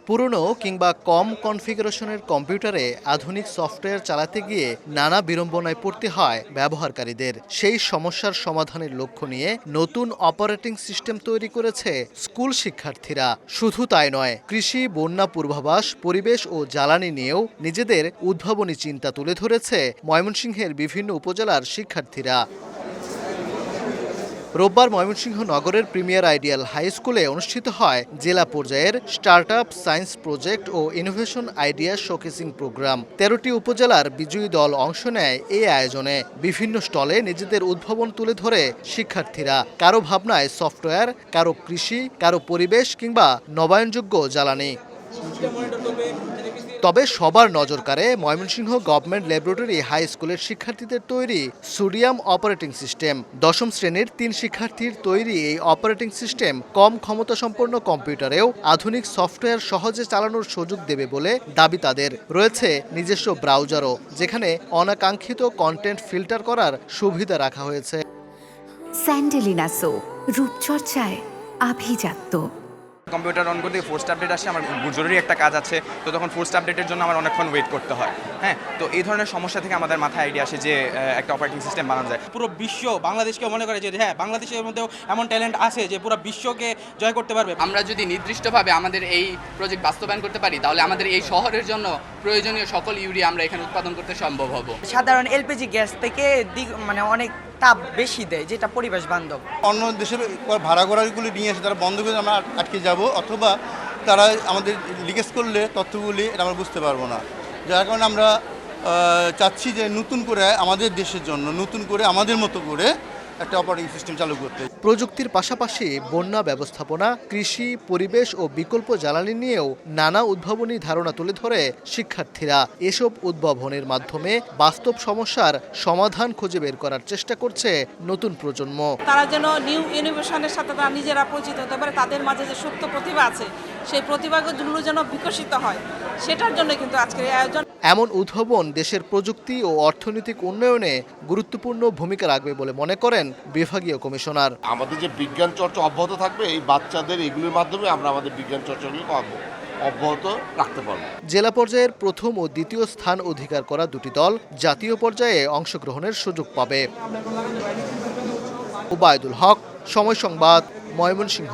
পুরনো কিংবা কম কনফিগারেশনের কম্পিউটারে আধুনিক সফটওয়্যার চালাতে গিয়ে নানা বিড়ম্বনায় পড়তে হয় ব্যবহারকারীদের। সেই সমস্যার সমাধানের লক্ষ্য নিয়ে নতুন অপারেটিং সিস্টেম তৈরি করেছে স্কুল শিক্ষার্থীরা। শুধু তাই নয়, কৃষি, বন্যা পূর্বাভাস, পরিবেশ ও জ্বালানি নিয়েও নিজেদের উদ্ভাবনী চিন্তা তুলে ধরেছে ময়মনসিংহের বিভিন্ন উপজেলার শিক্ষার্থীরা। রোববার ময়মনসিংহ নগরের প্রিমিয়ার আইডিয়াল হাই স্কুলে অনুষ্ঠিত হয় জেলা পর্যায়ের স্টার্টআপ সায়েন্স প্রজেক্ট ও ইনোভেশন আইডিয়া শোকেসিং প্রোগ্রাম। ১৩টি উপজেলার বিজয়ী দল অংশ নেয় এই আয়োজনে। বিভিন্ন স্টলে নিজেদের উদ্ভাবন তুলে ধরে শিক্ষার্থীরা। কারো ভাবনায় সফটওয়্যার, কারো কৃষি, কারো পরিবেশ কিংবা নবায়নযোগ্য জ্বালানি। তবে সবার নজর কাড়ে ময়মনসিংহ গভর্নমেন্ট ল্যাবরেটরি হাই স্কুলের শিক্ষার্থীদের তৈরি সোডিয়াম অপারেটিং সিস্টেম। দশম শ্রেণীর ৩ শিক্ষার্থীর তৈরি এই অপারেটিং সিস্টেম কম ক্ষমতাসম্পন্ন কম্পিউটারেও আধুনিক সফটওয়্যার সহজে চালানোর সুযোগ দেবে বলে দাবি তাদের। রয়েছে নিজস্ব ব্রাউজারও, যেখানে অনাকাঙ্ক্ষিত কন্টেন্ট ফিল্টার করার সুবিধা রাখা হয়েছে। স্যান্ডেলিনা সো, রূপচর্চায় আভিজাত্য। কম্পিউটার অন করতে ফোর্সড আপডেট আসে, আমার জরুরি একটা কাজ আছে, তো তখন ফোর্সড আপডেটের জন্য আমার অনেকক্ষণ ওয়েট করতে হয়। হ্যাঁ, তো এই ধরনের সমস্যা থেকে আমাদের মাথায় আইডিয়া আসে যে একটা অপারেটিং সিস্টেম বানানো যায়। পুরো বিশ্ব বাংলাদেশকে মনে করে যে হ্যাঁ, বাংলাদেশের মধ্যেও এমন ট্যালেন্ট আছে যে পুরো বিশ্বকে জয় করতে পারবে। আমরা যদি নির্দিষ্টভাবে আমাদের এই প্রজেক্ট বাস্তবায়ন করতে পারি, তাহলে আমাদের এই শহরের জন্য প্রয়োজনীয় সকল ইউরিয়া আমরা এখানে উৎপাদন করতে সম্ভব হব। সাধারণ এলপিজি গ্যাস থেকে অনেক তাপ বেশি দেয়, যেটা পরিবেশ বান্ধব। অন্য দেশের ভাড়া ঘোড়াগুলি নিয়ে এসে তারা বন্ধ করে আমরা আটকে যাব, অথবা তারা আমাদের লিকেজ করলে তথ্যগুলি এটা আমরা বুঝতে পারবো না। যার কারণে আমরা চাচ্ছি যে নতুন করে আমাদের দেশের জন্য, নতুন করে আমাদের মতো করে একটা অপারেটিং সিস্টেম চালু করতে। প্রযুক্তির পাশাপাশি বন্যা ব্যবস্থাপনা, কৃষি, পরিবেশ ও বিকল্প জ্বালানি নিয়েও নানা উদ্ভাবনী ধারণা তুলে ধরে শিক্ষার্থীরা। এসব উদ্ভাবনের মাধ্যমে বাস্তব সমস্যার সমাধান খুঁজে বের করার চেষ্টা করছে নতুন প্রজন্ম। তারা যেন নিউ ইনোভেশনের সাথে তারা নিজেরা পরিচিত হতে পারে, তাদের মাঝে যে সুপ্ত প্রতিভা আছে সেই প্রতিভাগুলো যেন বিকশিত হয়, সেটার জন্য কিন্তু আজকের এই আয়োজন। এমন উদ্ভাবন দেশের প্রযুক্তি ও অর্থনৈতিক উন্নয়নে গুরুত্বপূর্ণ ভূমিকা রাখবে বলে মনে করেন বিভাগীয় কমিশনার। আমাদের যে বিজ্ঞান চর্চা অব্যাহত থাকবে, এই বাচ্চাদের এগুলির মাধ্যমে আমরা আমাদের বিজ্ঞান চর্চাগুলি অব্যাহত রাখতে পারব। জেলা পর্যায়ের প্রথম ও দ্বিতীয় স্থান অধিকার করা দুটি দল জাতীয় পর্যায়ে অংশগ্রহণের সুযোগ পাবে। ওবায়দুল হক, সময় সংবাদ, ময়মনসিংহ।